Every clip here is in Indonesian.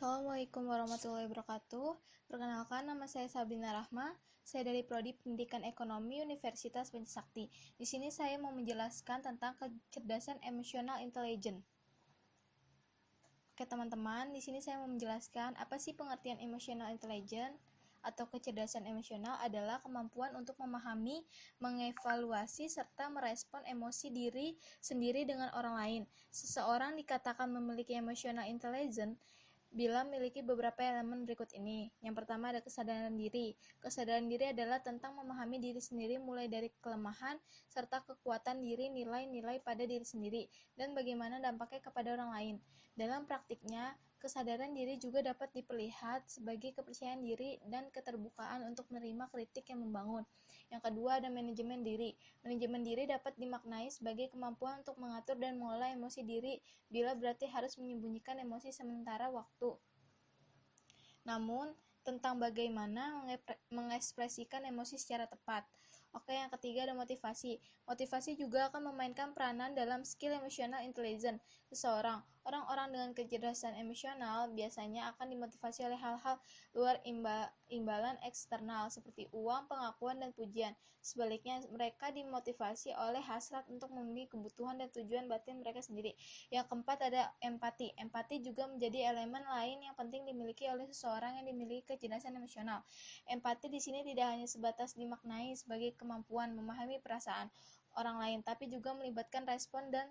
Assalamualaikum warahmatullahi wabarakatuh. Perkenalkan, nama saya Sabrina Rahma. Saya dari Prodi Pendidikan Ekonomi Universitas Pancasakti. Di sini saya mau menjelaskan tentang kecerdasan emosional intelijen. Oke teman-teman, di sini saya mau menjelaskan apa sih pengertian emosional intelijen atau kecerdasan emosional adalah kemampuan untuk memahami, mengevaluasi, serta merespon emosi diri sendiri dengan orang lain. Seseorang dikatakan memiliki emosional intelijen bila memiliki beberapa elemen berikut ini. Yang pertama ada kesadaran diri. Kesadaran diri adalah tentang memahami diri sendiri mulai dari kelemahan serta kekuatan diri, nilai-nilai pada diri sendiri, dan bagaimana dampaknya kepada orang lain. Dalam praktiknya, kesadaran diri juga dapat diperlihat sebagai kepercayaan diri dan keterbukaan untuk menerima kritik yang membangun. Yang kedua ada manajemen diri. Manajemen diri dapat dimaknai sebagai kemampuan untuk mengatur dan mengelola emosi diri bila berarti harus menyembunyikan emosi sementara waktu. Namun, tentang bagaimana mengekspresikan emosi secara tepat. Oke, yang ketiga ada motivasi. Motivasi juga akan memainkan peranan dalam skill emosional intelligence seseorang. Orang-orang dengan kecerdasan emosional biasanya akan dimotivasi oleh hal-hal luar imbalan eksternal seperti uang, pengakuan, dan pujian. Sebaliknya, mereka dimotivasi oleh hasrat untuk memenuhi kebutuhan dan tujuan batin mereka sendiri. Yang keempat ada empati. Empati juga menjadi elemen lain yang penting dimiliki oleh seseorang yang dimiliki kecerdasan emosional. Empati di sini tidak hanya sebatas dimaknai sebagai kemampuan memahami perasaan orang lain, tapi juga melibatkan respon dan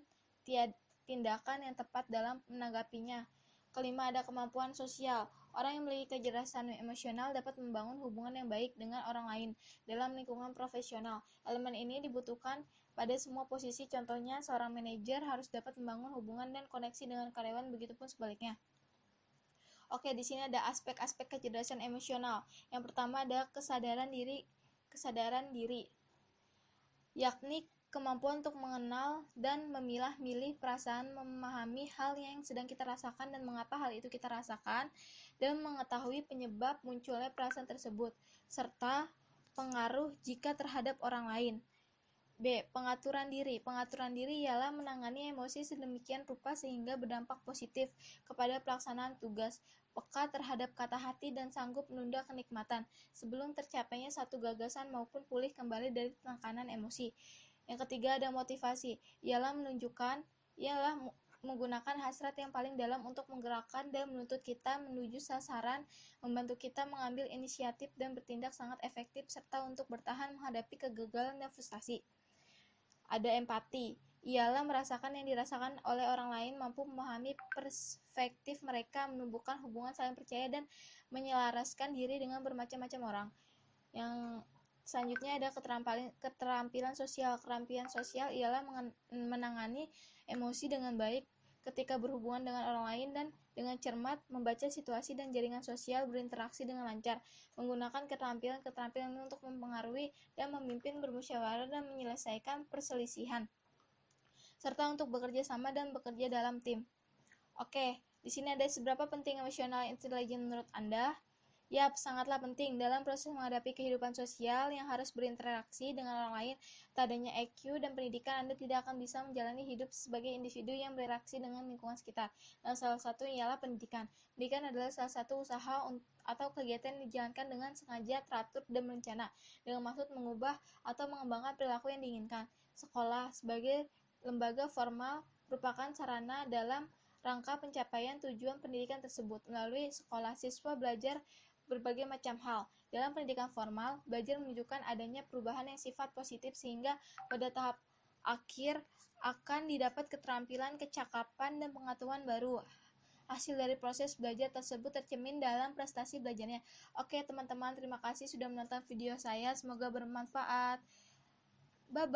tindakan yang tepat dalam menanggapinya. Kelima ada kemampuan sosial. Orang yang memiliki kecerdasan emosional dapat membangun hubungan yang baik dengan orang lain dalam lingkungan profesional. Elemen ini dibutuhkan pada semua posisi, contohnya seorang manajer harus dapat membangun hubungan dan koneksi dengan karyawan, begitupun sebaliknya. Oke, di sini ada aspek-aspek kecerdasan emosional. Yang pertama ada kesadaran diri, yakni kemampuan untuk mengenal dan memilah-milih perasaan, memahami hal yang sedang kita rasakan dan mengapa hal itu kita rasakan, dan mengetahui penyebab munculnya perasaan tersebut, serta pengaruh jika terhadap orang lain. B. Pengaturan diri. Pengaturan diri ialah menangani emosi sedemikian rupa sehingga berdampak positif kepada pelaksanaan tugas, peka terhadap kata hati, dan sanggup menunda kenikmatan sebelum tercapainya satu gagasan maupun pulih kembali dari tekanan emosi. Yang ketiga ada motivasi, ialah menggunakan hasrat yang paling dalam untuk menggerakkan dan menuntut kita menuju sasaran, membantu kita mengambil inisiatif dan bertindak sangat efektif, serta untuk bertahan menghadapi kegagalan dan frustasi. Ada empati, ialah merasakan yang dirasakan oleh orang lain, mampu memahami perspektif mereka, menumbuhkan hubungan saling percaya, dan menyelaraskan diri dengan bermacam-macam orang. Yang selanjutnya ada keterampilan sosial. Keterampilan sosial ialah menangani emosi dengan baik ketika berhubungan dengan orang lain dan dengan cermat, membaca situasi dan jaringan sosial, berinteraksi dengan lancar, menggunakan keterampilan ini untuk mempengaruhi dan memimpin, bermusyawarah, dan menyelesaikan perselisihan, serta untuk bekerja sama dan bekerja dalam tim. Oke, di sini ada seberapa penting emosional intelijen menurut Anda? Yap, sangatlah penting dalam proses menghadapi kehidupan sosial yang harus berinteraksi dengan orang lain. Tak adanya EQ dan pendidikan, Anda tidak akan bisa menjalani hidup sebagai individu yang berinteraksi dengan lingkungan sekitar. Dan salah satu ialah pendidikan. Pendidikan adalah salah satu usaha atau kegiatan yang dijalankan dengan sengaja, teratur, dan berencana, dengan maksud mengubah atau mengembangkan perilaku yang diinginkan. Sekolah sebagai lembaga formal merupakan sarana dalam rangka pencapaian tujuan pendidikan tersebut. Melalui sekolah, siswa belajar berbagai macam hal. Dalam pendidikan formal, belajar menunjukkan adanya perubahan yang sifat positif sehingga pada tahap akhir akan didapat keterampilan, kecakapan, dan pengetahuan baru. Hasil dari proses belajar tersebut tercermin dalam prestasi belajarnya. Oke teman-teman, terima kasih sudah menonton video saya. Semoga bermanfaat. Bye-bye.